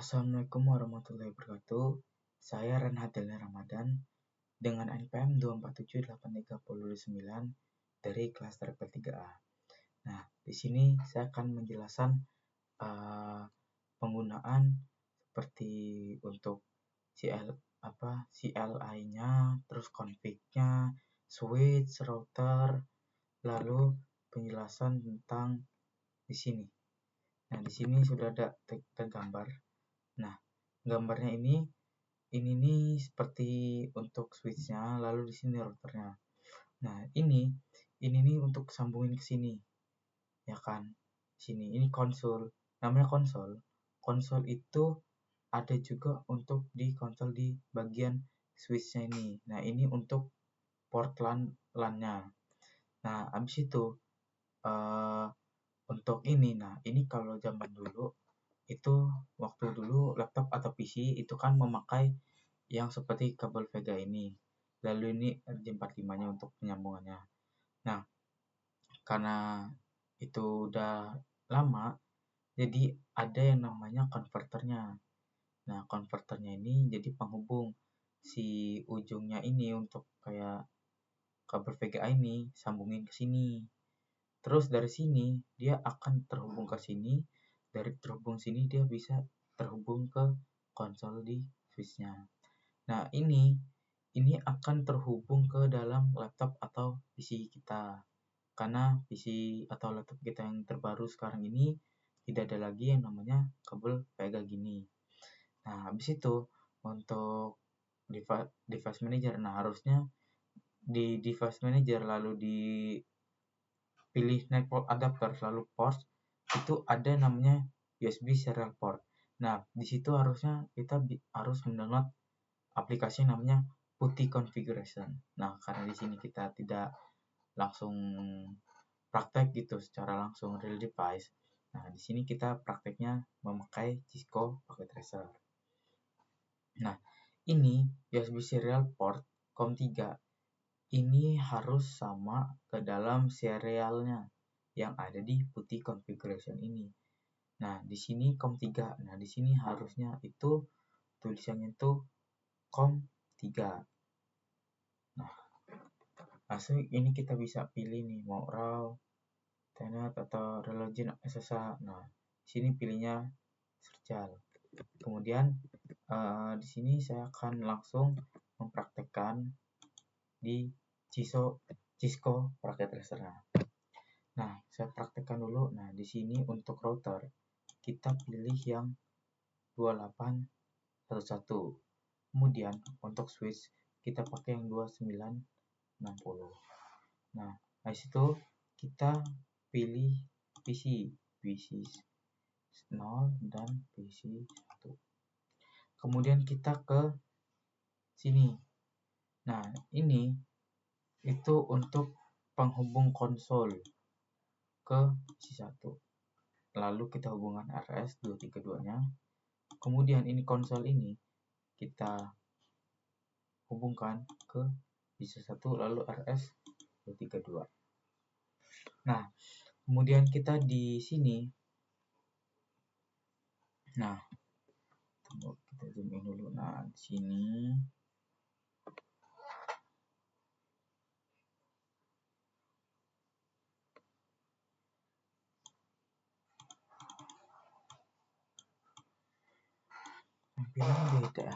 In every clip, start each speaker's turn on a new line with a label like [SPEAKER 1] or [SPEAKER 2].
[SPEAKER 1] Assalamualaikum warahmatullahi wabarakatuh. Saya Renhat Dela Ramadan dengan NPM 2478339 dari klaster P3A. Nah, di sini saya akan menjelaskan penggunaan seperti untuk CLI-nya, terus config-nya, switch, router, lalu penjelasan tentang di sini. Nah, di sini sudah ada tergambar. Nah, gambarnya ini nih seperti untuk switch-nya, lalu di sini routernya. Nah, ini nih untuk sambungin ke sini. Ya kan? Sini ini konsol. Namanya konsol. Konsol itu ada juga untuk di konsol di bagian switch-nya ini. Nah, ini untuk port LAN-nya. Nah, habis itu untuk ini. Nah, ini kalau zaman dulu itu waktu dulu laptop atau PC itu kan memakai yang seperti kabel Vega ini. Lalu ini RJ45-nya untuk penyambungannya. Nah, karena itu udah lama, jadi ada yang namanya konverternya. Nah, konverternya ini jadi penghubung si ujungnya ini untuk kayak kabel VGA ini sambungin ke sini. Terus dari sini dia akan terhubung ke sini. Dari terhubung sini dia bisa terhubung ke konsol di switch-nya. Nah, ini akan terhubung ke dalam laptop atau PC kita. Karena PC atau laptop kita yang terbaru sekarang ini tidak ada lagi yang namanya kabel Vega gini. Nah, habis itu untuk device manager. Nah, harusnya di device manager lalu pilih network adapter lalu port itu ada namanya USB serial port. Nah, di situ harusnya kita harus mendownload aplikasi namanya PuTTY Configuration. Nah, karena di sini kita tidak langsung praktek gitu secara langsung real device. Nah, di sini kita prakteknya memakai Cisco Packet Tracer. Nah, ini USB serial port COM3 ini harus sama ke dalam serialnya yang ada di PuTTY Configuration ini. Nah, di sini COM3. Nah, di sini harusnya itu tulisannya itu COM3. Nah, langsung ini kita bisa pilih nih mau RAW, Tenet atau Relogin SSA. Nah, di sini pilihnya Serjal. Kemudian di sini saya akan langsung mempraktekkan di Cisco Packet Tracer. Nah, saya praktekkan dulu. Nah, di sini untuk router kita pilih yang 2811. Kemudian untuk switch kita pakai yang 2960. Nah, dari situ kita pilih PC 0 dan PC 1. Kemudian kita ke sini. Nah, ini itu untuk penghubung konsol ke PC1. Lalu kita hubungkan RS232-nya. Kemudian ini konsol ini kita hubungkan ke PC1 lalu RS232. Nah, kemudian kita di sini. Nah, kita zoom in dulu. Nah, di sini tampilan beda.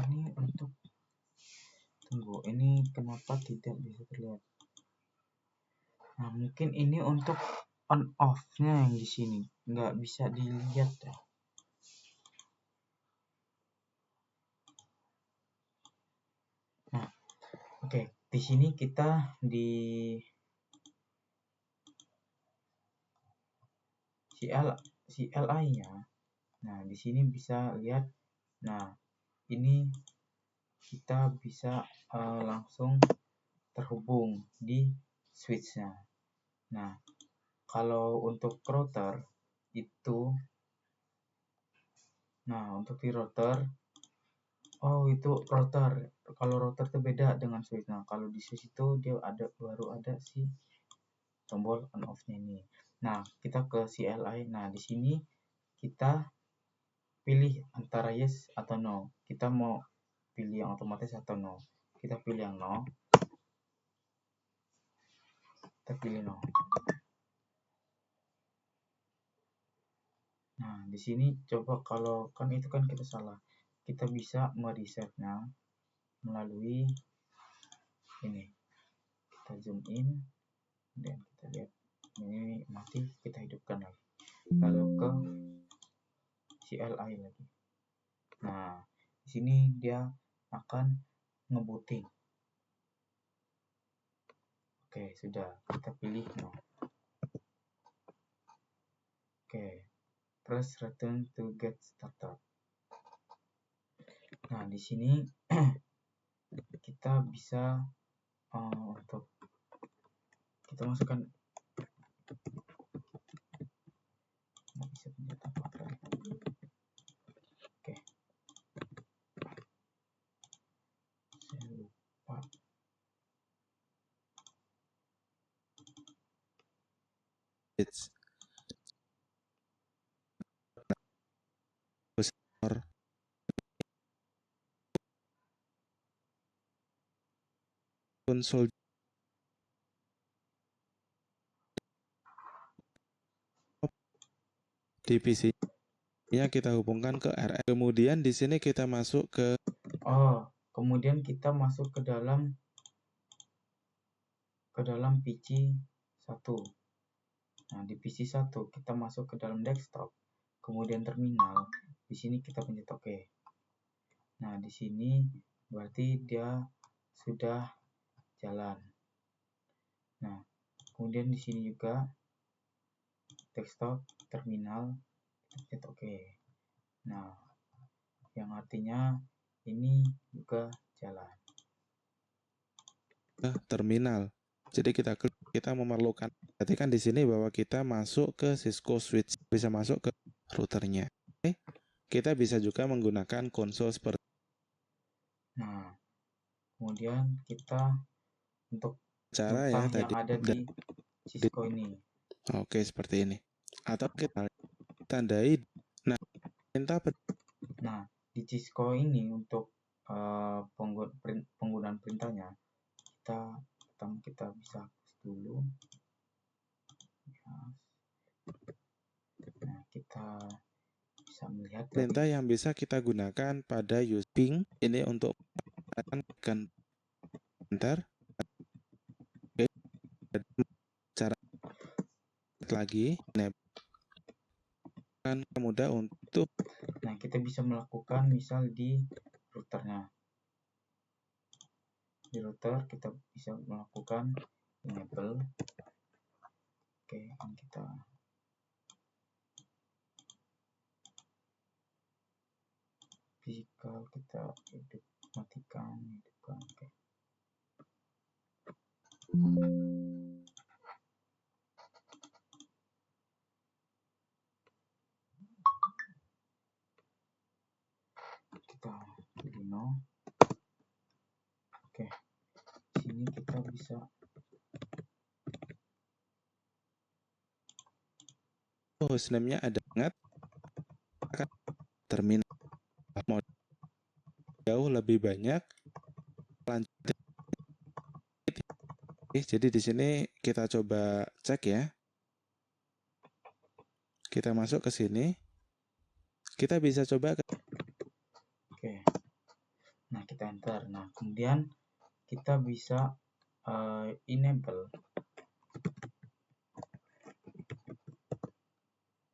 [SPEAKER 1] Ini untuk ini kenapa tidak bisa terlihat? Nah, mungkin ini untuk on off-nya yang di sini nggak bisa dilihat ya. Nah, oke. Di sini kita di CLI-nya. Nah, di sini bisa lihat. Nah, ini kita bisa langsung terhubung di switch-nya. Nah, kalau untuk router itu Nah, untuk di router, oh itu router. Kalau router itu beda dengan switch. Nah, kalau di switch itu dia baru ada si tombol on off-nya ini. Nah, kita ke CLI. Nah, di sini kita pilih antara yes atau no. Kita mau pilih yang otomatis atau no. Kita pilih yang no. Kita pilih no. Nah, di sini coba kalau kan itu kan kita salah. Kita bisa meresetnya melalui ini. Kita zoom in dan kita lihat ini mati, kita hidupkan lagi. Lalu ke CLI lagi. Nah, di sini dia akan ngebooting. Oke, sudah. Kita pilih no. Oke, press return to get started. Nah, di sini kita bisa untuk kita masukkan nggak bisa pencet apa-apa. Oke, saya lupa.
[SPEAKER 2] It's besar konsol di PC-nya kita hubungkan ke RF. Kemudian di sini kita masuk ke
[SPEAKER 1] Kemudian kita masuk ke dalam PC 1. Nah, di PC 1 kita masuk ke dalam desktop, kemudian terminal. Di sini kita pencet OK. Nah, di sini berarti dia sudah jalan. Nah, kemudian di sini juga desktop, terminal, kita pencet OK. Nah, yang artinya ini juga jalan.
[SPEAKER 2] terminal. Jadi kita memerlukan, berarti kan di sini bahwa kita masuk ke Cisco switch, bisa masuk ke routernya. Oke. Kita bisa juga menggunakan konsol seperti.
[SPEAKER 1] Nah, kemudian kita untuk
[SPEAKER 2] Cara
[SPEAKER 1] nota
[SPEAKER 2] ya
[SPEAKER 1] yang
[SPEAKER 2] tadi.
[SPEAKER 1] ada di Cisco ini.
[SPEAKER 2] Oke, seperti ini. Atau kita tandai. Nah, perintah
[SPEAKER 1] Nah, di Cisco ini untuk penggunaan perintahnya kita bisa hapus dulu. Nah, kita bisa melihat
[SPEAKER 2] perintah yang bisa kita gunakan pada using ini untuk menggunakan enter. Oke, cara lagi kan mudah untuk.
[SPEAKER 1] Nah, kita bisa melakukan misal di routernya. Di router kita bisa melakukan enable. Oke, ini kita physical kita matikan, hidupkan. Oke. Kita pilih no. Oke, sini kita bisa
[SPEAKER 2] Hostname-nya ada banget terminal mau jauh lebih banyak lanjut. Jadi di sini kita coba cek ya. Kita masuk ke sini. Kita bisa coba
[SPEAKER 1] Oke. Nah, kita enter. Nah, kemudian kita bisa enable.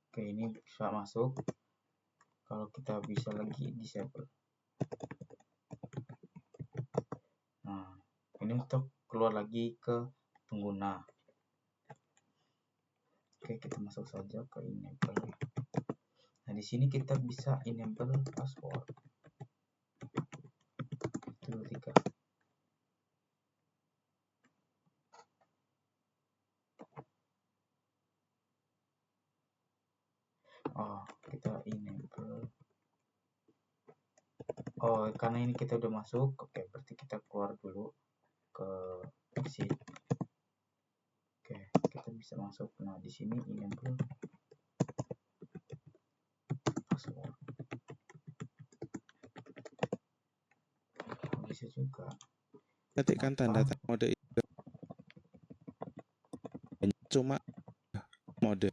[SPEAKER 1] Oke, ini bisa masuk. Kalau kita bisa lagi disable. Nah, ini untuk keluar lagi ke pengguna. Oke, kita masuk saja ke enable. Nah, di sini kita bisa enable password. 1, 2, 3. Kita enable Oh, karena ini kita udah masuk, oke, berarti kita keluar dulu ke exit. Oke, kita bisa masuk. Nah, di sini enable password. Bisa juga.
[SPEAKER 2] Ketikkan tanda mode itu cuma mode.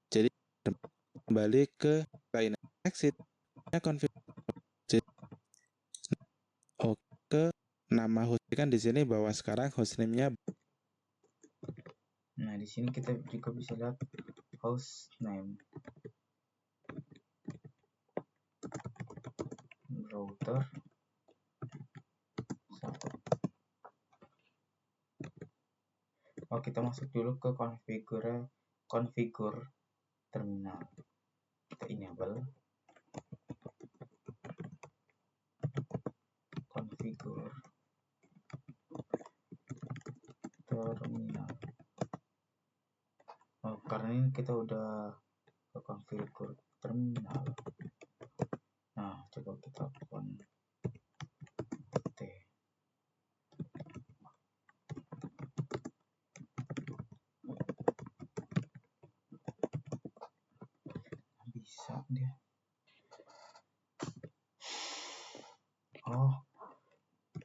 [SPEAKER 2] Jadi kembali ke lain exit konfigurasi. Oke, nama hostnya kan di sini bahwa sekarang hostname-nya.
[SPEAKER 1] Nah, di sini kita juga bisa lihat hostname, router 1. Oh, kita masuk dulu ke configure terminal. Kita enable configure terminal. Oh, karena ini kita udah ke configure terminal. Nah, coba kita open T. Bisa dia. Oh,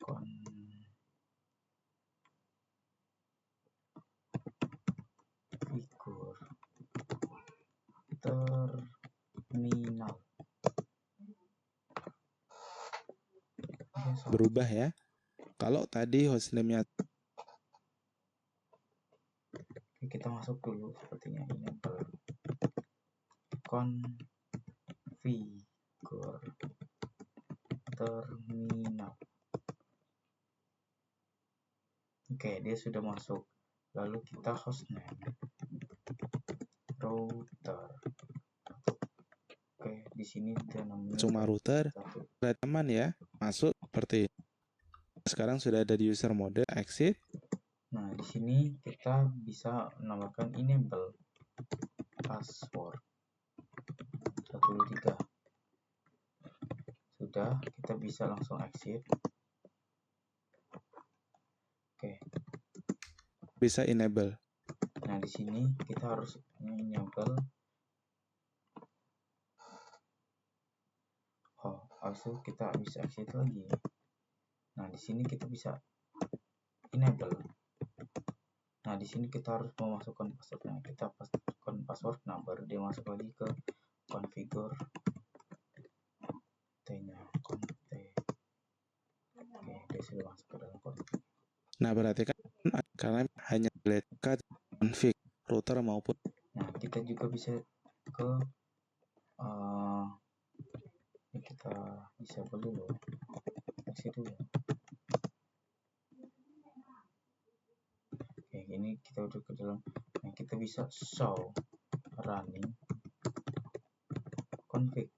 [SPEAKER 1] configure terminal.
[SPEAKER 2] Berubah ya. Kalau tadi hostname-nya.
[SPEAKER 1] Kita masuk dulu sepertinya, enable configure terminal. Oke, dia sudah masuk. Lalu kita hostname router. Oke, di sini dia namanya
[SPEAKER 2] Cuma router. Teman ya, masuk seperti ini. Sekarang sudah ada di user mode, exit.
[SPEAKER 1] Nah, di sini kita bisa menambahkan enable password 123. Sudah, kita bisa langsung exit. Oke.
[SPEAKER 2] Bisa enable.
[SPEAKER 1] Nah, di sini kita harus enable. Oh, langsung kita bisa exit lagi. Nah, di sini kita bisa enable. Nah, di sini kita harus memasukkan passwordnya. Kita pasukkan password, nah baru dia masuk lagi ke configure T-nya. Oke, dia sudah masuk ke dalam config.
[SPEAKER 2] Nah, berarti kan karena hanya melihat config router maupun.
[SPEAKER 1] Nah, kita juga bisa ke kita disable dulu, exit dulu. Oke, ini kita udah ke dalam. Nah, kita bisa show running config.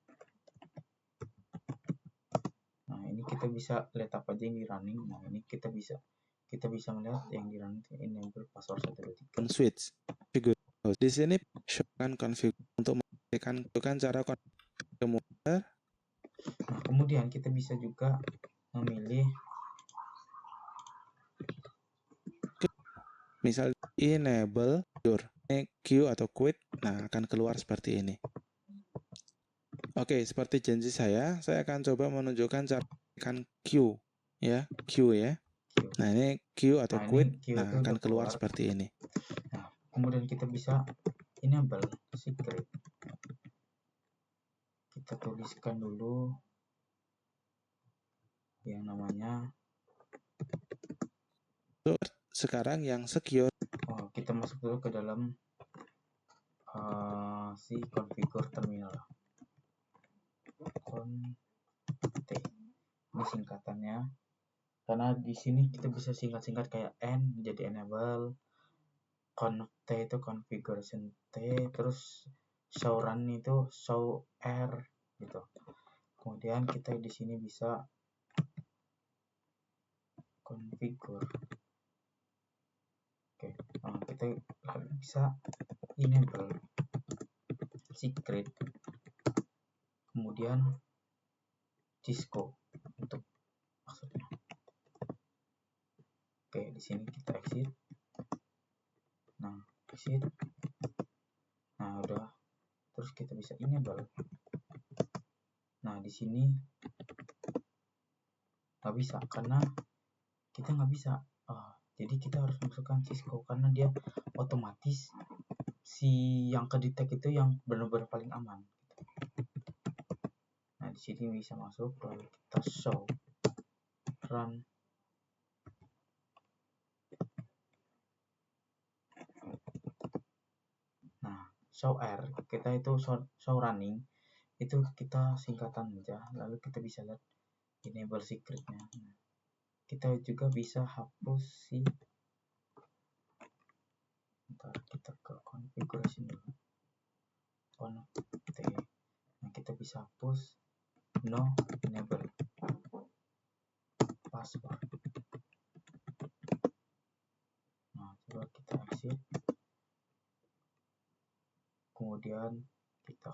[SPEAKER 1] Nah, ini kita bisa lihat apa aja yang di running. Nah, ini kita bisa melihat yang di running enable password 123.
[SPEAKER 2] Switch figur. Di sini showkan config untuk menentukan cara komputer.
[SPEAKER 1] Nah, kemudian kita bisa juga memilih
[SPEAKER 2] misal enable your queue atau quit. Nah, akan keluar seperti ini. Oke, seperti janji saya akan coba menunjukkan cara menekan queue ya, queue ya. Nah, ini queue atau quit. Nah, akan keluar seperti ini.
[SPEAKER 1] Nah, kemudian kita bisa enable secret. Kita tuliskan dulu yang namanya.
[SPEAKER 2] Sekarang yang secure.
[SPEAKER 1] Oh, kita masuk dulu ke dalam si configure terminal. T. Ini singkatannya. Karena di sini kita bisa singkat-singkat kayak N jadi enable, conf T itu configuration T, terus show run itu show R gitu. Kemudian kita di sini bisa configure. Oke, nah kita bisa enable secret, kemudian Cisco. di sini kita exit. Nah, exit. Nah, udah. Terus kita bisa enable. Nah, di sini nggak bisa karena kita nggak bisa. Jadi kita harus masukkan Cisco karena dia otomatis si yang kedetek itu yang benar-benar paling aman. Nah, di sini bisa masuk, lalu kita show, run. Nah, show R kita itu show running itu kita singkatan aja, lalu kita bisa lihat enable secretnya. Nah, kita juga bisa hapus si, ntar kita ke configuration dulu, config. Nah, kita bisa hapus no enable password. Nah, coba kita exit, kemudian kita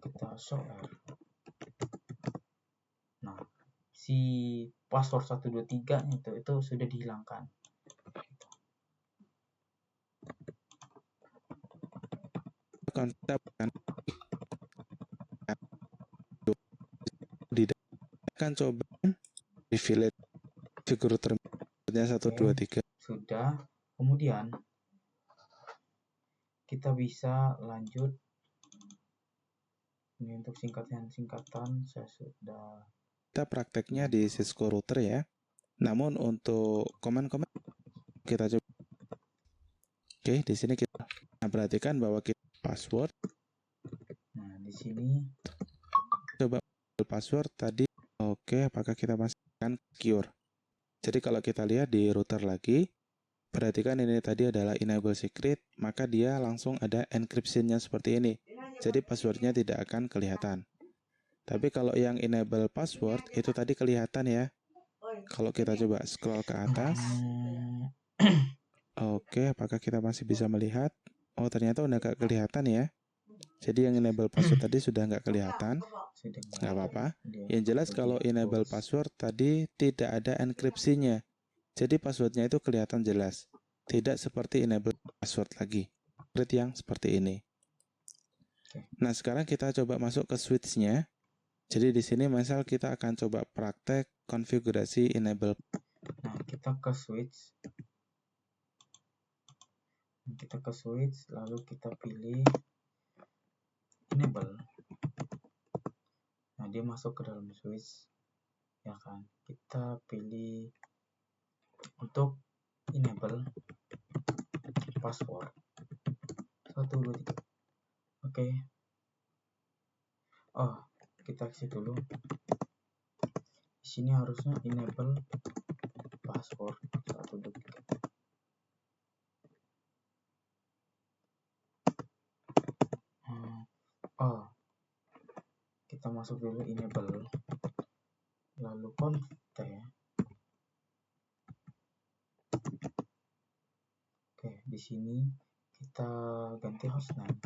[SPEAKER 1] kita show R. Nah, si password 123 itu sudah dihilangkan.
[SPEAKER 2] Konsep akan coba reveal figur terminalnya 123.
[SPEAKER 1] Sudah. Kemudian kita bisa lanjut. Ini untuk singkatan saya sudah.
[SPEAKER 2] Kita prakteknya di Cisco router ya. Namun untuk komen-komen kita coba. Oke, di sini kita perhatikan bahwa kita password.
[SPEAKER 1] Nah, di sini
[SPEAKER 2] coba password tadi. Oke, apakah kita masukkan secure? Jadi kalau kita lihat di router lagi, perhatikan ini tadi adalah enable secret, maka dia langsung ada encryption-nya seperti ini. Jadi passwordnya tidak akan kelihatan. Tapi kalau yang enable password itu tadi kelihatan ya. Kalau kita coba scroll ke atas. Oke, apakah kita masih bisa melihat? Oh, ternyata udah gak kelihatan ya. Jadi yang enable password tadi sudah nggak kelihatan. Nggak apa-apa. Yang jelas kalau enable password tadi tidak ada enkripsinya. Jadi passwordnya itu kelihatan jelas. Tidak seperti enable password lagi. Seperti yang seperti ini. Nah, sekarang kita coba masuk ke switch-nya. Jadi di sini misal kita akan coba praktek konfigurasi enable.
[SPEAKER 1] Nah, kita ke switch. Lalu kita pilih enable. Nah, dia masuk ke dalam switch, ya kan? Kita pilih untuk enable password 123. Oke. Oh, kita exit dulu. Di sini harusnya enable password 123. Kita masuk dulu enable, lalu config. Oke, di sini kita ganti hostname.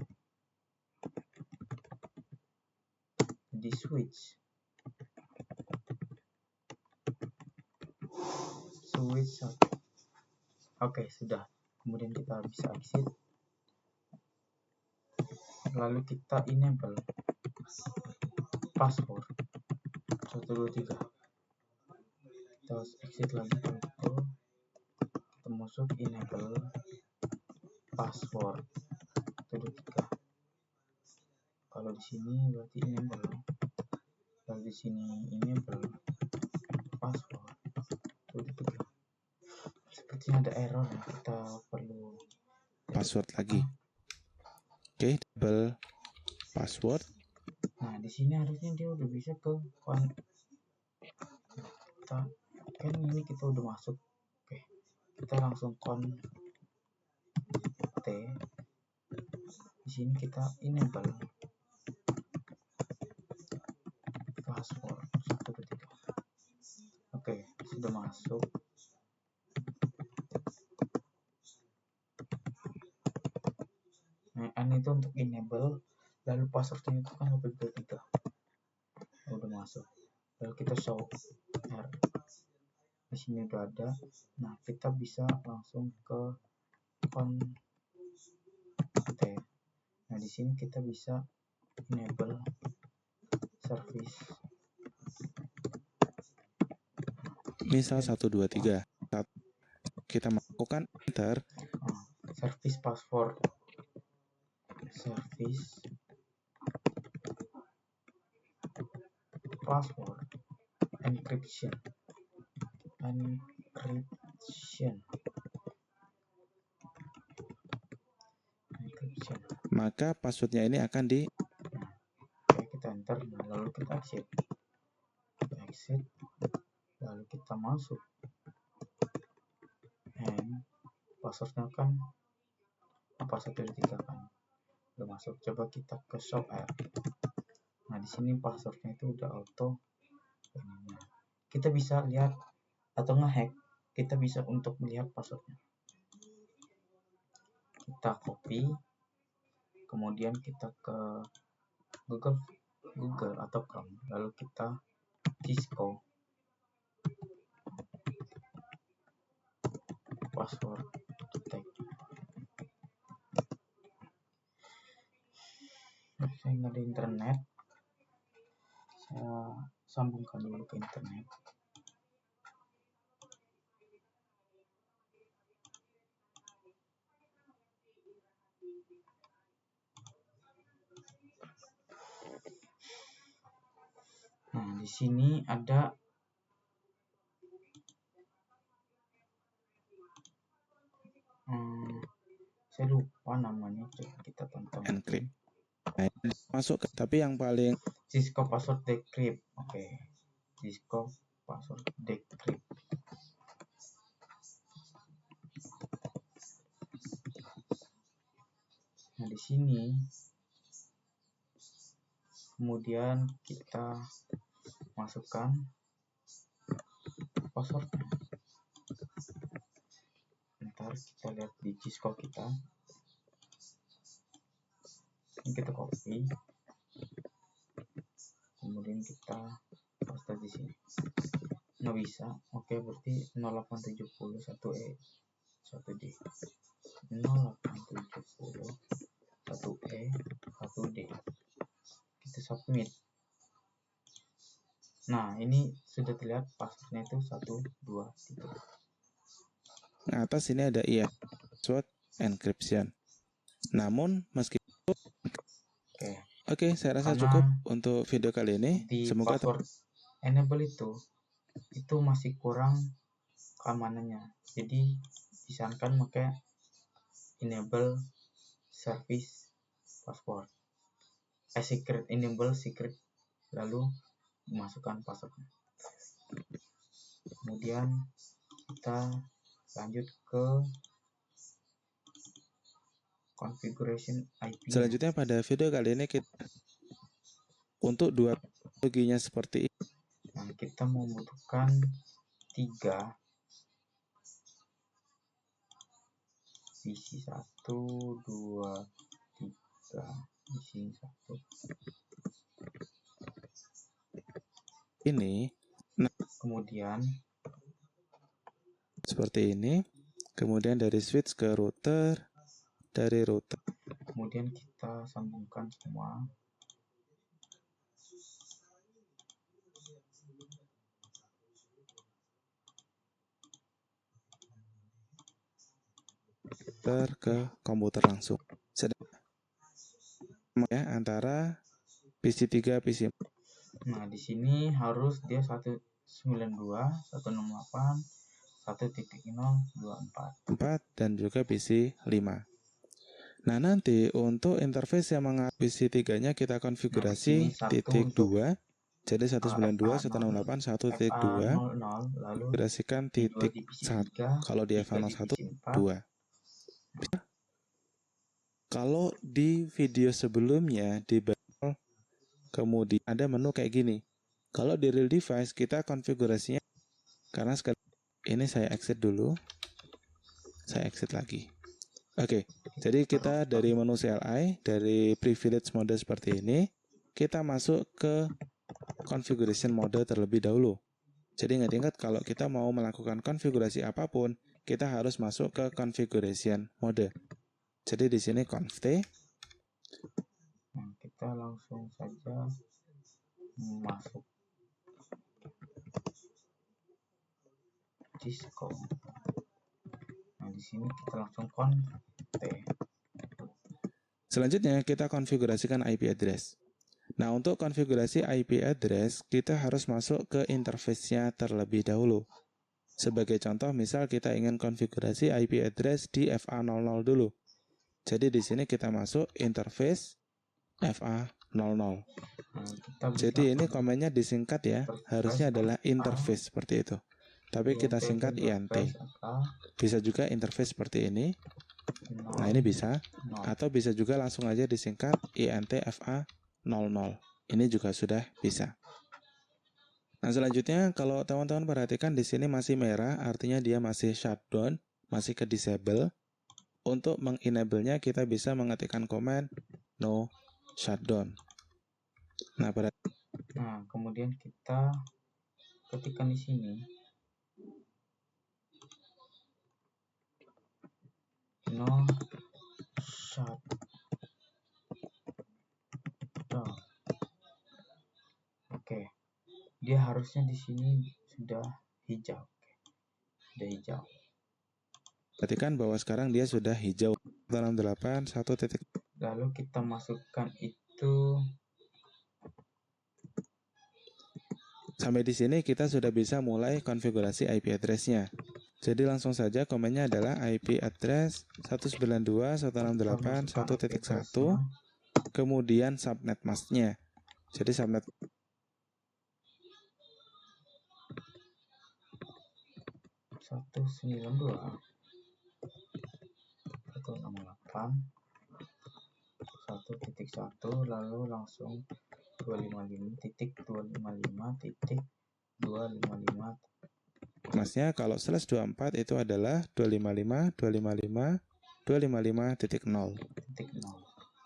[SPEAKER 1] Di switch. Oke, sudah. Kemudian kita bisa exit. Lalu kita enable password 123. Kita exit lagi itu. Kita masuk enable password 123. Kalau di sini berarti enable. Kalau di sini enable password 123. Sepertinya ada error, kita perlu
[SPEAKER 2] password lagi. Oke, double password.
[SPEAKER 1] Nah, di sini harusnya dia udah bisa ke kan ini kita udah masuk. Oke, kita langsung di sini kita enable password 123. Oke, sudah masuk. Nah, N itu untuk enable, lalu passwordnya itu kan 123. Udah masuk. Lalu kita show R. Di sini udah ada. Nah, kita bisa langsung ke konten. Nah, di sini kita bisa enable service.
[SPEAKER 2] Misal 1 2 3. Kita masukkan enter.
[SPEAKER 1] Service password. Service password encryption.
[SPEAKER 2] Maka passwordnya ini akan di
[SPEAKER 1] Oke, kita enter. Nah, lalu kita exit, lalu kita masuk, and passwordnya kan 4123 kan udah masuk. Coba kita ke shop air. Nah, di sini passwordnya itu udah auto. Kita bisa lihat atau ngehack, kita bisa untuk melihat passwordnya. Kita copy, kemudian kita ke Google atau Chrome, lalu kita Cisco password detect. Saya nggak ada internet, saya sambungkan dulu ke internet. Nah, di sini ada saya lupa namanya, coba kita tonton.
[SPEAKER 2] encrypt. Nah, masuk ke, tapi yang paling
[SPEAKER 1] Cisco password decrypt. Oke. Cisco password decrypt. Nah, di sini kemudian kita masukkan passwordnya. Ntar kita lihat di Cisco kita. Ini kita copy, kemudian kita paste di sini. Nggak bisa. Oke, berarti 0870 1E 1D 0870 1E 1D. Kita submit. Nah, ini sudah terlihat passwordnya itu 1 2 3.
[SPEAKER 2] Nah, atas ini ada iya password encryption. Namun meskipun Oke, saya rasa cukup untuk video kali ini.
[SPEAKER 1] Di
[SPEAKER 2] Semoga
[SPEAKER 1] password enable itu masih kurang keamanannya. Jadi disarankan pakai enable service password. Secret, enable secret, lalu masukkan passwordnya. Kemudian kita lanjut ke configuration IP.
[SPEAKER 2] Selanjutnya pada video kali ini kita untuk dua teknologinya seperti ini.
[SPEAKER 1] Nah, kita membutuhkan 3 PC 1 2 3 PC 1.
[SPEAKER 2] Ini nah,
[SPEAKER 1] kemudian
[SPEAKER 2] seperti ini. Kemudian dari switch ke router, dari router
[SPEAKER 1] kemudian kita sambungkan semua.
[SPEAKER 2] ke komputer langsung. Ya, antara PC 3 PC 4.
[SPEAKER 1] Nah, di sini harus dia 192 168 1.024
[SPEAKER 2] dan juga PC 5. Nah, nanti untuk interface yang menggunakan PC 3-nya kita konfigurasi titik 2. Jadi 192.168.1.2 konfigurasikan titik 1. Kalau di FA01 2. Kalau di video sebelumnya di Battle kemudian ada menu kayak gini. Kalau di real device kita konfigurasinya, karena sekali ini saya exit dulu, saya exit lagi. Oke, jadi kita dari menu CLI, dari privilege mode seperti ini, kita masuk ke configuration mode terlebih dahulu. Jadi ingat-ingat kalau kita mau melakukan konfigurasi apapun, kita harus masuk ke configuration mode. Jadi di sini conft.
[SPEAKER 1] Nah, kita langsung saja masuk Cisco. Nah, di sini kita langsung conft.
[SPEAKER 2] Selanjutnya kita konfigurasikan IP address. Nah, untuk konfigurasi IP address, kita harus masuk ke interface-nya terlebih dahulu. Sebagai contoh, misal kita ingin konfigurasi IP address di FA00 dulu. Jadi di sini kita masuk interface FA00. Jadi ini komennya disingkat ya, harusnya adalah interface seperti itu. Tapi kita singkat INT. Bisa juga interface seperti ini. Nah, ini bisa. Atau bisa juga langsung aja disingkat INT FA00. Ini juga sudah bisa. Nah, selanjutnya kalau teman-teman perhatikan di sini masih merah, artinya dia masih shutdown, masih ke disable. Untuk mengenable-nya kita bisa mengetikkan komen no shutdown. Nah,
[SPEAKER 1] kemudian kita ketikkan di sini no shutdown. Oke. Dia harusnya di sini sudah hijau. Sudah hijau.
[SPEAKER 2] Perhatikan bahwa sekarang dia sudah hijau. 68 1.
[SPEAKER 1] Lalu kita masukkan itu.
[SPEAKER 2] Sampai di sini kita sudah bisa mulai konfigurasi IP address-nya. Jadi langsung saja komennya adalah IP address 192.168.1.1, kemudian subnet mask-nya. Jadi subnet
[SPEAKER 1] 192.168.1.1 lalu langsung 255.255.255.
[SPEAKER 2] Masnya kalau /24 itu adalah 255.255.255.0.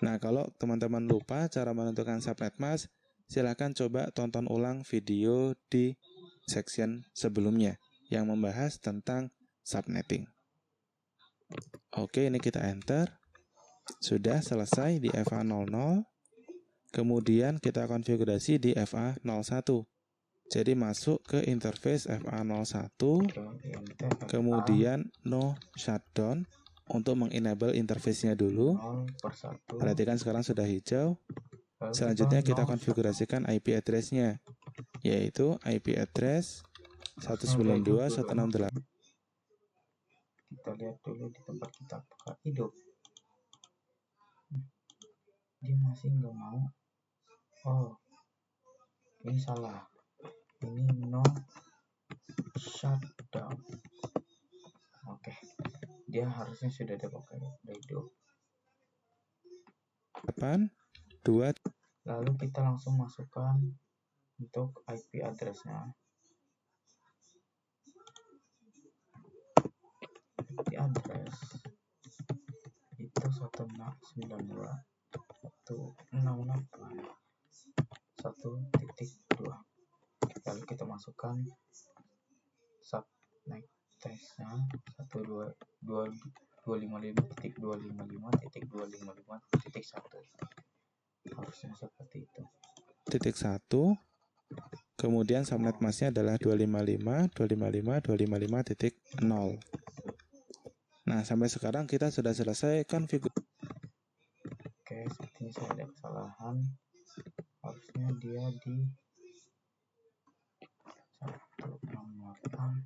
[SPEAKER 2] Nah, kalau teman-teman lupa cara menentukan subnet mask, silahkan coba tonton ulang video di section sebelumnya yang membahas tentang subnetting. Oke, ini kita enter. Sudah selesai di FA00. Kemudian kita konfigurasi di FA01. Jadi masuk ke interface FA01, kemudian no shutdown untuk mengenable interface-nya dulu. Perhatikan sekarang sudah hijau. Selanjutnya kita konfigurasikan IP address-nya, yaitu IP address 192.168.
[SPEAKER 1] Kita lihat dulu di tempat kita apakah hidup. Dia masih nggak mau. Oh, ini salah. Ini no shutdown. Oke, dia harusnya sudah ada pakai hidup.
[SPEAKER 2] 8 2.
[SPEAKER 1] Lalu kita langsung masukkan untuk IP address-nya. IP address itu 192.168.1.2. Lalu kita masukkan subnet testnya 255.255.255.1. harusnya seperti itu.
[SPEAKER 2] Titik 1. Kemudian subnet mask-nya adalah 255.255.255.0. Nah, sampai sekarang kita sudah selesai konfigurasi.
[SPEAKER 1] Oke, sepertinya saya ada kesalahan. Harusnya dia di 168.2.1.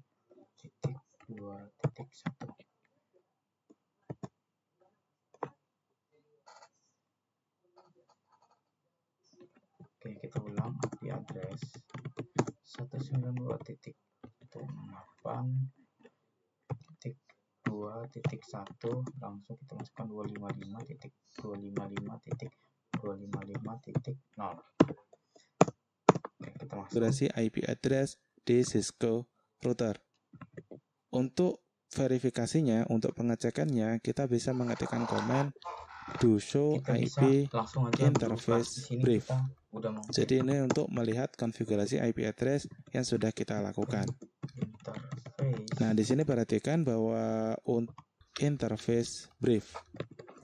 [SPEAKER 1] Oke, kita ulang IP address 192.1.2.1. langsung kita masukkan 255.255.255.0. Oke, kita masuk
[SPEAKER 2] IP address di Cisco router. Untuk verifikasinya, untuk pengecekannya, kita bisa mengetikkan komen do show IP interface brief.
[SPEAKER 1] udah mau.
[SPEAKER 2] Jadi ini untuk melihat konfigurasi IP address yang sudah kita lakukan.
[SPEAKER 1] Interface.
[SPEAKER 2] Nah, di sini perhatikan bahwa untuk interface brief.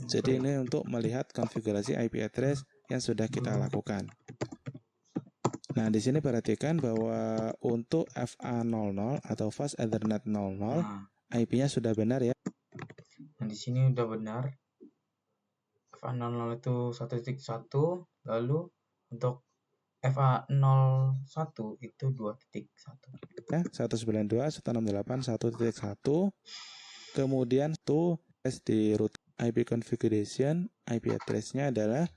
[SPEAKER 2] Jadi ini untuk melihat konfigurasi IP address yang sudah kita lakukan. Nah, di sini perhatikan bahwa untuk FA00 atau Fast Ethernet 00, IP-nya sudah benar ya.
[SPEAKER 1] Nah, di sini udah benar. FA00 itu 1.1, lalu untuk FA01 itu 2.1.
[SPEAKER 2] Ya, 192.168.1.1. Kemudian itu di root IP configuration, IP address-nya adalah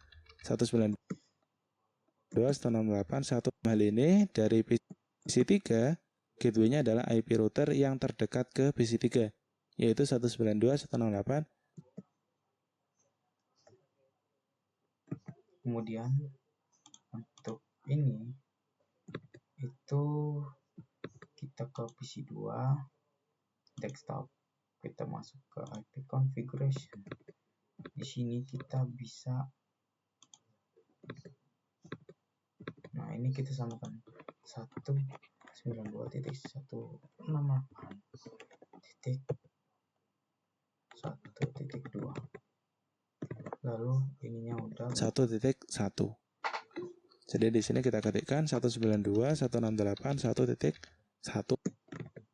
[SPEAKER 2] 192.168.1. Hal ini dari PC3, gateway-nya adalah IP router yang terdekat ke PC3, yaitu 192.168.
[SPEAKER 1] Kemudian untuk ini itu kita ke PC2 desktop, kita masuk ke IP configuration. Di sini kita bisa, nah ini kita samakan 192.168.1.2, lalu ininya udah
[SPEAKER 2] 1.1. Jadi di sini kita ketikkan 192.168.1.1.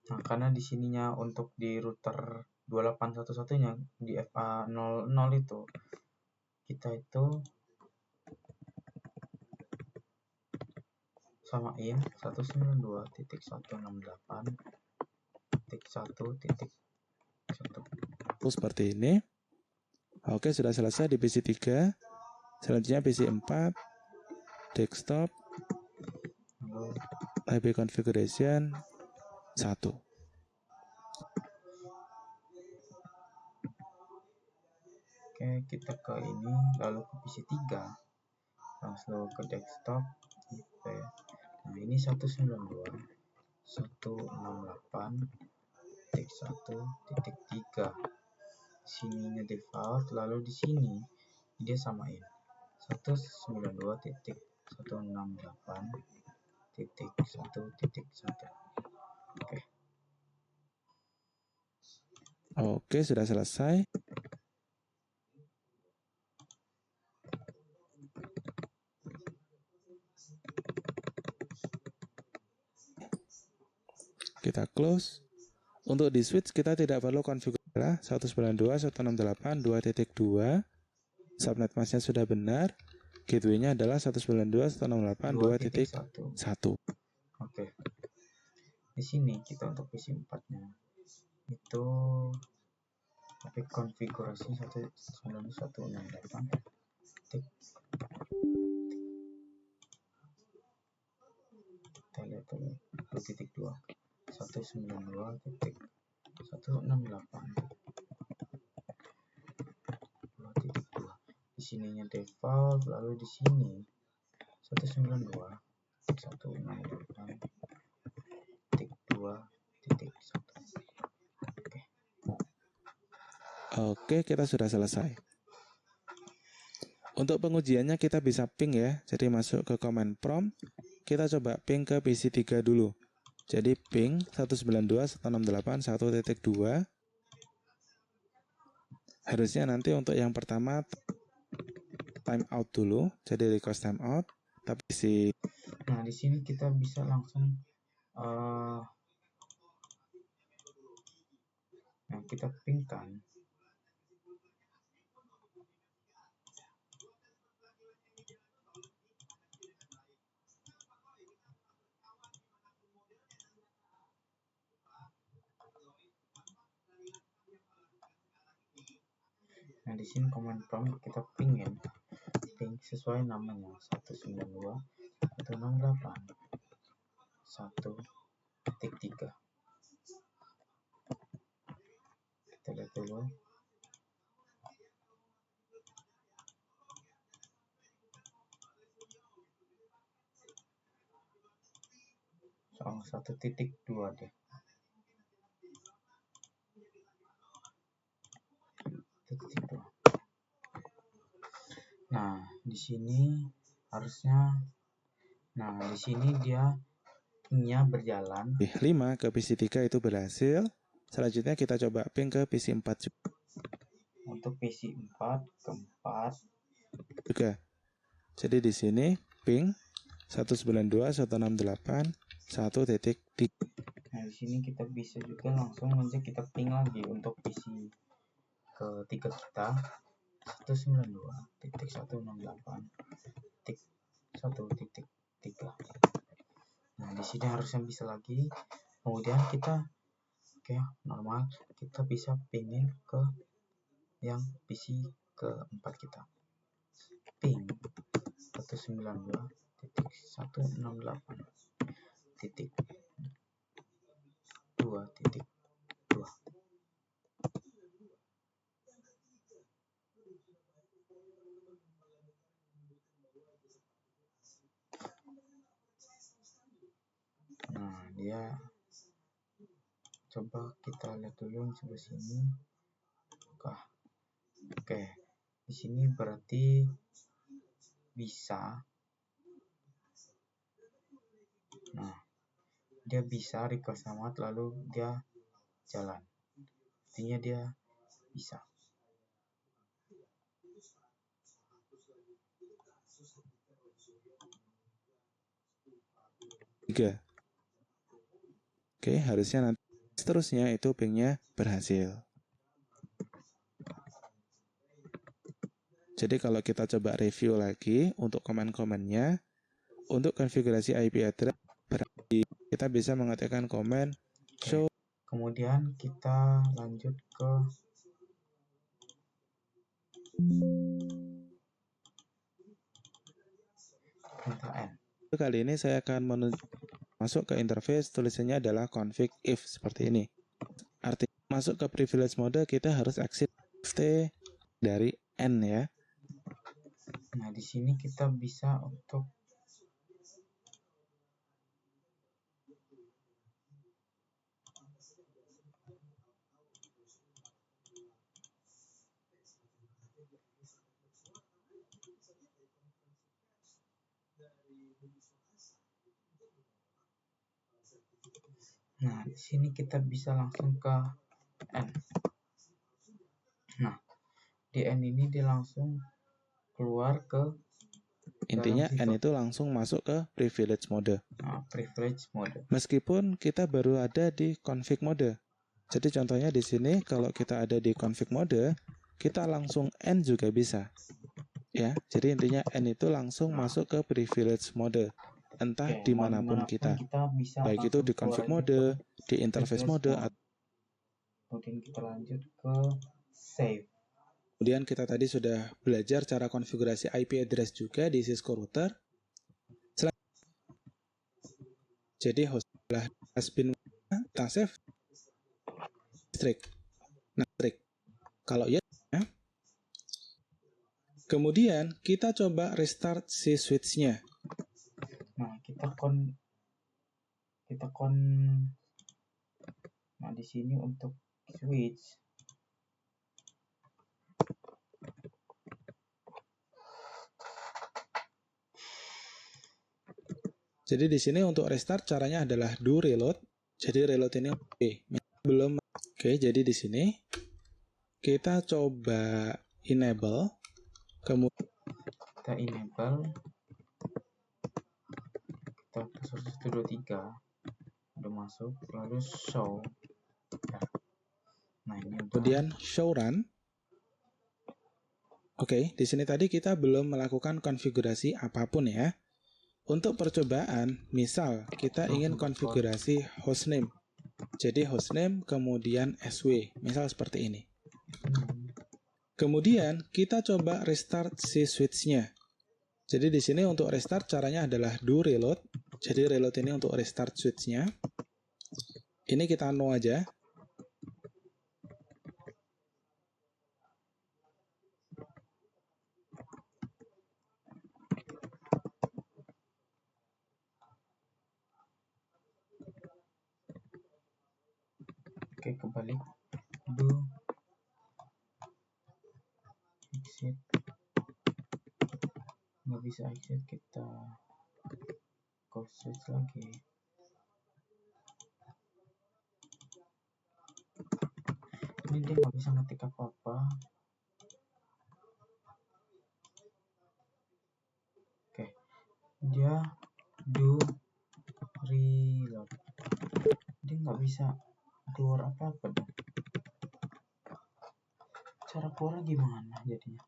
[SPEAKER 1] Nah, karena di sininya untuk di router 2811-nya di FA00 itu kita itu samain 192.168.1.1.
[SPEAKER 2] Seperti ini. Oke, sudah selesai di PC3. Selanjutnya PC4 desktop, IP configuration 1.
[SPEAKER 1] Oke, kita ke ini, lalu ke PC3, langsung ke desktop IP. Nah, ini 192.168.1.3. Sininya default, lalu di sini dia samain 192.168.1.1.
[SPEAKER 2] Oke, sudah selesai. Kita close. Untuk di switch kita tidak perlu konfigurasi 192.168.2.2. Subnet masknya sudah benar. Gateway-nya adalah 192.168.2.1.
[SPEAKER 1] Oke. Di sini kita untuk PC4-nya itu tapi konfigurasi 192.168. Kita lihat dulu 2.2 192.168.2.2. Di sininya default, lalu di sini 192.168.2.1.
[SPEAKER 2] Oke, kita sudah selesai. Untuk pengujiannya kita bisa ping ya. Jadi masuk ke command prompt, kita coba ping ke PC3 dulu. Jadi ping 192.168.1.2. Harusnya nanti untuk yang pertama timeout dulu, jadi request timeout. Tapi
[SPEAKER 1] nah di sini kita bisa langsung nah kita pingkan nah di sini command prompt kita ping ya, ping sesuai namanya 192.168.1.3. kita lihat dulu. Soal 1.2 deh. Nah, di sini harusnya. Nah, di sini dia pingnya berjalan.
[SPEAKER 2] 5 ke PC3 itu berhasil. Selanjutnya kita coba ping ke PC4
[SPEAKER 1] Untuk PC4 ke 4
[SPEAKER 2] juga. Jadi di sini ping 192.168.1.3.
[SPEAKER 1] Nah, di sini kita bisa juga langsung aja kita ping lagi untuk PC ketiga kita 192.168.1.3. Nah, di sini harusnya bisa lagi. Kemudian kita normal, kita bisa pingin ke yang PC keempat kita. Ping 192.168.2.2. Nah, dia coba kita lihat dulu yang sebelah sini. Oke, di sini berarti bisa. Nah, dia bisa request amat lalu dia jalan. Artinya dia bisa.
[SPEAKER 2] Oke, harusnya nanti seterusnya itu pingnya berhasil. Jadi kalau kita coba review lagi untuk komen-komennya, untuk konfigurasi IP address berarti kita bisa mengetikkan komen show.
[SPEAKER 1] Kemudian kita lanjut ke n.
[SPEAKER 2] Kali ini saya akan masuk ke interface, tulisannya adalah config if seperti ini. Artinya masuk ke privilege mode kita harus exit ft dari n ya.
[SPEAKER 1] Nah, di sini kita bisa untuk di sini kita bisa langsung ke n. Nah, di n ini dia langsung keluar ke
[SPEAKER 2] intinya n itu langsung masuk ke privilege mode.
[SPEAKER 1] Privilege mode.
[SPEAKER 2] Meskipun kita baru ada di config mode. Jadi contohnya di sini kalau kita ada di config mode, kita langsung n juga bisa. Ya, jadi intinya n itu langsung masuk ke privilege mode. Entah dimanapun kita
[SPEAKER 1] bisa
[SPEAKER 2] baik itu di config mode, di interface mode,
[SPEAKER 1] kemudian kita lanjut ke save.
[SPEAKER 2] Kemudian kita tadi sudah belajar cara konfigurasi IP address juga di Cisco router. Jadi host has been save strict. Nah, strict. Kalau ya, kemudian kita coba restart si switch-nya.
[SPEAKER 1] Nah, nah di sini untuk switch
[SPEAKER 2] jadi di sini untuk restart caranya adalah do reload. Jadi reload ini belum. Jadi di sini kita coba enable, kemudian
[SPEAKER 1] kita enable, kita ke 123 udah masuk, lalu show. Nah, ini
[SPEAKER 2] kemudian show run. Di sini tadi kita belum melakukan konfigurasi apapun ya. Untuk percobaan, misal kita ingin konfigurasi hostname. Jadi hostname kemudian SW, misal seperti ini. Kemudian kita coba restart si switch-nya. Jadi di sini untuk restart caranya adalah do reload. Jadi reload ini untuk restart switch-nya. Ini kita no aja.
[SPEAKER 1] Oke, kembali. Do exit. bisa exit, kita code switch lagi. Ini dia nggak bisa ngetik apa-apa. Oke, dia do reload, dia nggak bisa keluar apa-apa dong. Cara keluar gimana jadinya?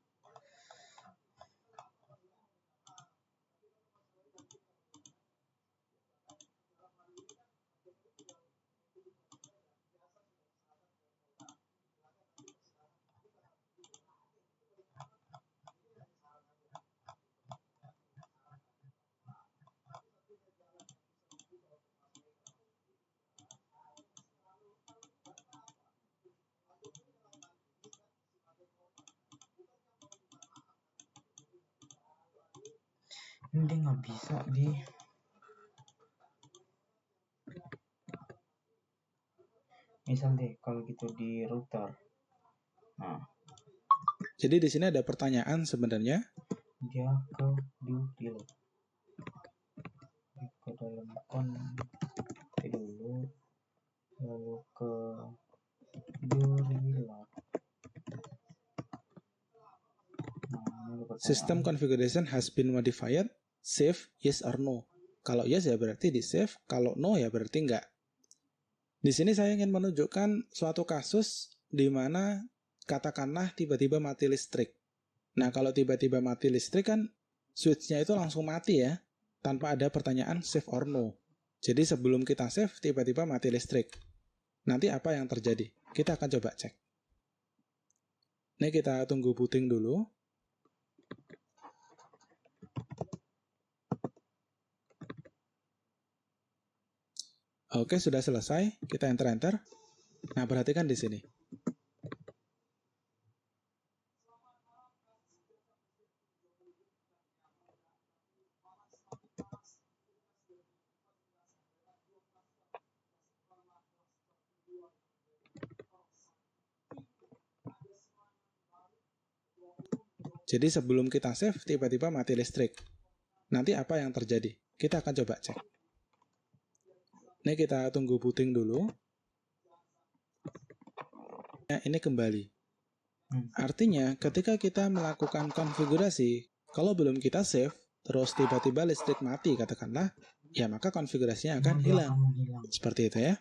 [SPEAKER 1] Ini dia nggak bisa di misal deh kalau gitu di router. Nah,
[SPEAKER 2] Jadi di sini ada pertanyaan sebenarnya.
[SPEAKER 1] dia ke do reload, ke dalam konfig dulu, lalu ke do reload. Nah,
[SPEAKER 2] System configuration has been modified. Save yes or no. Kalau yes ya berarti di save, kalau no ya berarti enggak. Di sini saya ingin menunjukkan suatu kasus di mana katakanlah tiba-tiba mati listrik. Nah, kalau tiba-tiba mati listrik kan switch-nya itu langsung mati ya, tanpa ada pertanyaan save or no. Jadi sebelum kita save, tiba-tiba mati listrik. Nanti apa yang terjadi? Kita akan coba cek. Ini kita tunggu booting dulu. Oke, sudah selesai. Kita enter-enter. Nah, perhatikan di sini. Jadi sebelum kita save, tiba-tiba mati listrik. Nanti apa yang terjadi? Kita akan coba cek. Ini kita tunggu booting dulu. Nah, ini kembali. Artinya, ketika kita melakukan konfigurasi, kalau belum kita save, terus tiba-tiba listrik mati, katakanlah, ya maka konfigurasinya akan hilang. Seperti itu ya.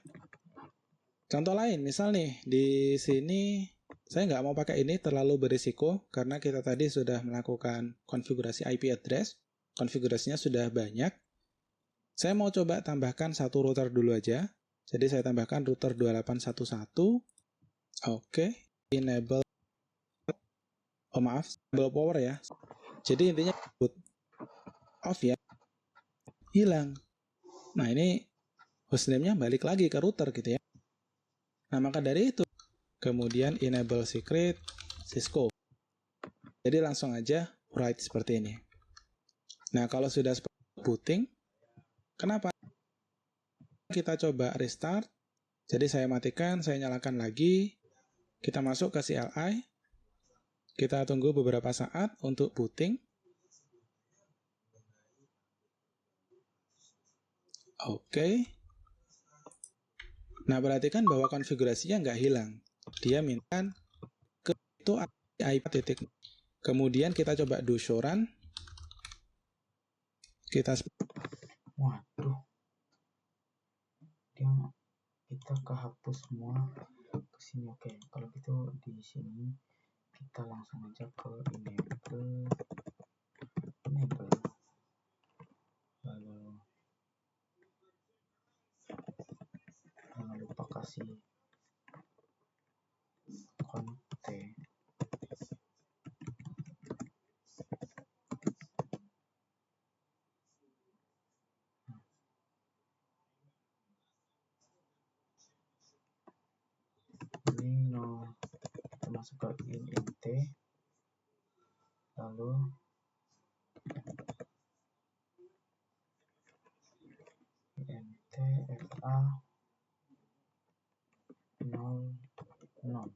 [SPEAKER 2] Contoh lain, misal nih, di sini saya nggak mau pakai ini, terlalu berisiko, karena kita tadi sudah melakukan konfigurasi IP address, konfigurasinya sudah banyak. Saya mau coba tambahkan satu router dulu aja. Jadi saya tambahkan router 2811. Oke, enable, oh maaf, enable power ya. Jadi intinya boot off ya, hilang. Nah ini hostname-nya balik lagi ke router gitu ya. Nah maka dari itu, kemudian enable secret Cisco. Jadi langsung aja write seperti ini. Nah kalau sudah seperti booting, kenapa? Kita coba restart. Jadi saya matikan, saya nyalakan lagi. Kita masuk ke CLI. Kita tunggu beberapa saat untuk booting. Oke. Nah, perhatikan bahwa konfigurasinya nggak hilang. Dia minta ke itu IP titik. Kemudian kita coba do show run.
[SPEAKER 1] Waduh. Kita kehapus semua ke sini. Oke, kalau gitu di sini kita langsung aja ke enable. Lalu jangan lupa kasih konten. Ini kita masuk ke int, lalu int fa 00.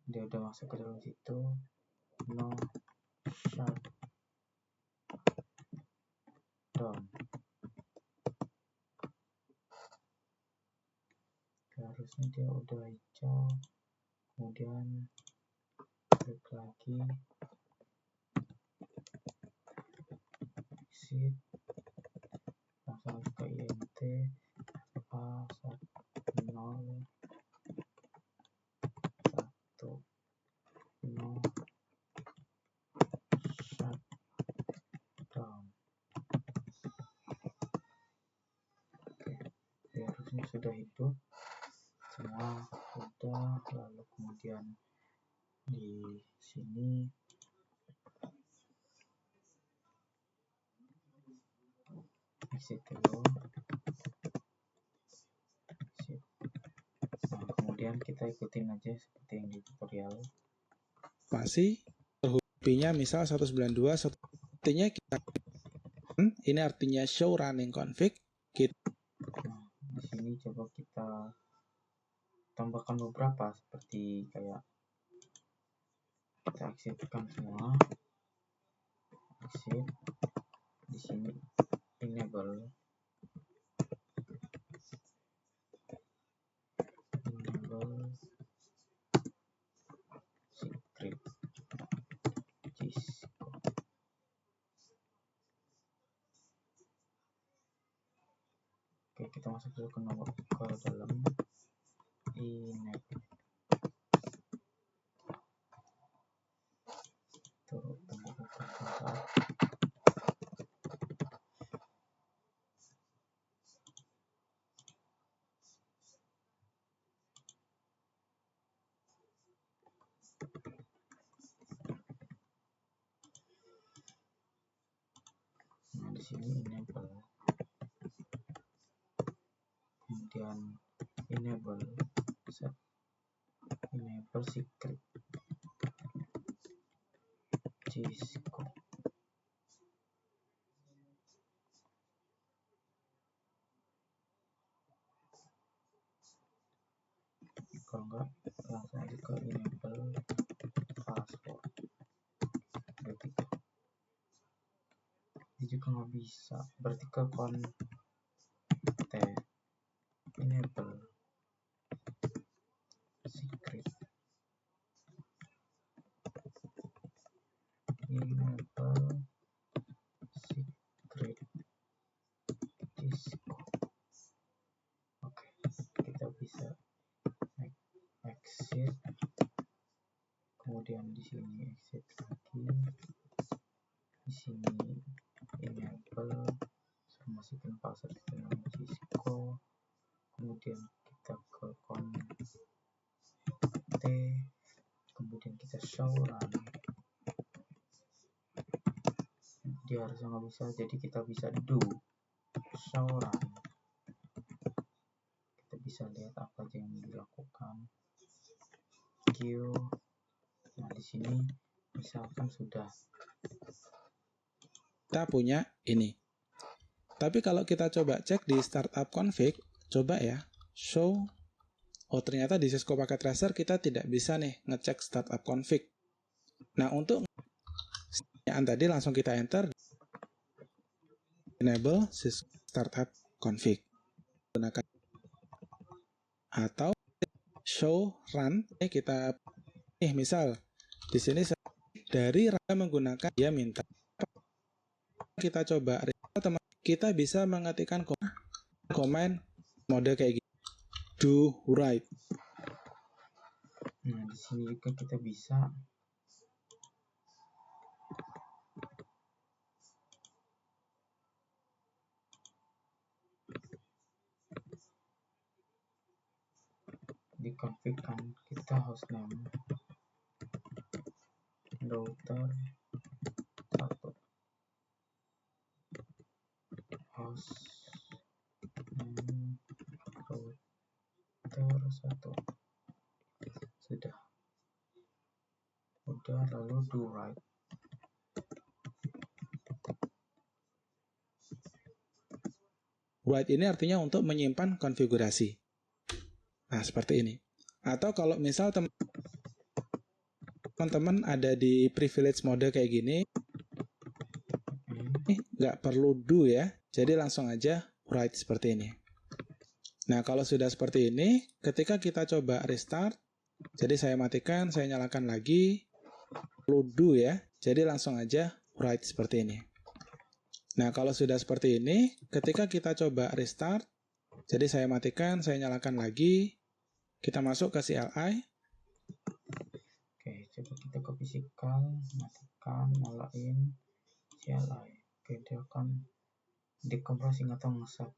[SPEAKER 1] Dia udah masuk ke dalam situ. No shut dia udah hijau, kemudian klik lagi, exit, langsung ke int A10 shutdown. Oke, harusnya sudah hidup semua, udah. Lalu kemudian di sini exit dulu, exit. Nah, kemudian kita ikutin aja seperti yang di tutorial.
[SPEAKER 2] Pasti IP-nya misal 192, artinya kita ini artinya show running config.
[SPEAKER 1] Nah, di sini coba kita tambahkan beberapa, seperti kayak kita exitkan semua, exit. Di sini enable secret Cisco. Oke, kita masuk dulu ke dalam enable. Tunggu sebentar. Nah, di sini enable, kemudian enable secret Cisco. Kalau enggak, langsung aja ke enable password. Ini juga nggak bisa, berarti ke enable secret, enable secret Cisco. Oke, kita bisa exit, kemudian di sini exit lagi, di sini enable, masukin password dengan Cisco, kemudian kita ke kemudian kita show run. Dia harusnya nggak bisa, jadi kita bisa do show run. Kita bisa lihat apa aja yang dilakukan. Q. Nah, di sini misalkan sudah
[SPEAKER 2] Kita punya ini. Tapi kalau kita coba cek di startup config, coba ya, show. Oh, ternyata di Cisco Packet Tracer kita tidak bisa nih ngecek startup config. Nah, untuk yang tadi langsung kita enter enable Cisco startup config. Gunakan atau show run, kita misal di sini dari rangka menggunakan dia minta, kita coba teman, kita bisa mengetikkan command mode kayak gitu, do write.
[SPEAKER 1] Nah, di sini juga kita bisa dikonfigurkan kita hostname router 1, hostname router 1. Sudah, lalu do write.
[SPEAKER 2] Write ini artinya untuk menyimpan konfigurasi. Nah, seperti ini. Atau kalau misal teman-teman ada di privilege mode kayak gini, nggak perlu do ya, jadi langsung aja write seperti ini. Nah, kalau sudah seperti ini, ketika kita coba restart, jadi saya matikan, saya nyalakan lagi, do ya, jadi langsung aja write seperti ini. Nah, kalau sudah seperti ini, ketika kita coba restart, jadi saya matikan, saya nyalakan lagi, kita masuk ke CLI.
[SPEAKER 1] Oke, coba kita ke physical, matikan, nyalain CLI. Oke, dia akan decompressing atau nge-save.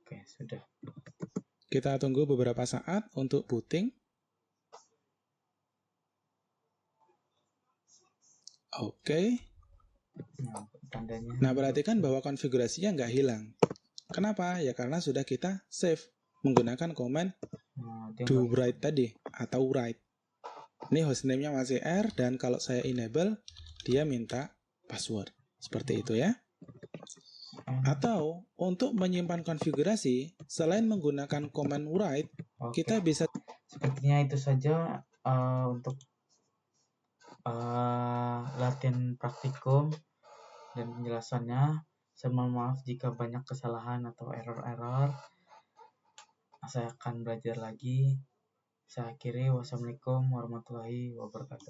[SPEAKER 1] Oke, sudah.
[SPEAKER 2] Kita tunggu beberapa saat untuk booting. Oke.
[SPEAKER 1] Nah, tandanya.
[SPEAKER 2] Nah, perhatikan bahwa konfigurasinya nggak hilang. Kenapa? Ya karena sudah kita save menggunakan command do write tadi atau write. Ini hostname-nya masih R dan kalau saya enable, dia minta password. Seperti itu ya. Atau untuk menyimpan konfigurasi, selain menggunakan command write, kita bisa...
[SPEAKER 1] Sepertinya itu saja untuk latihan praktikum dan penjelasannya. Saya mohon maaf jika banyak kesalahan atau error-error. Saya akan belajar lagi. Saya akhiri. Wassalamualaikum warahmatullahi wabarakatuh.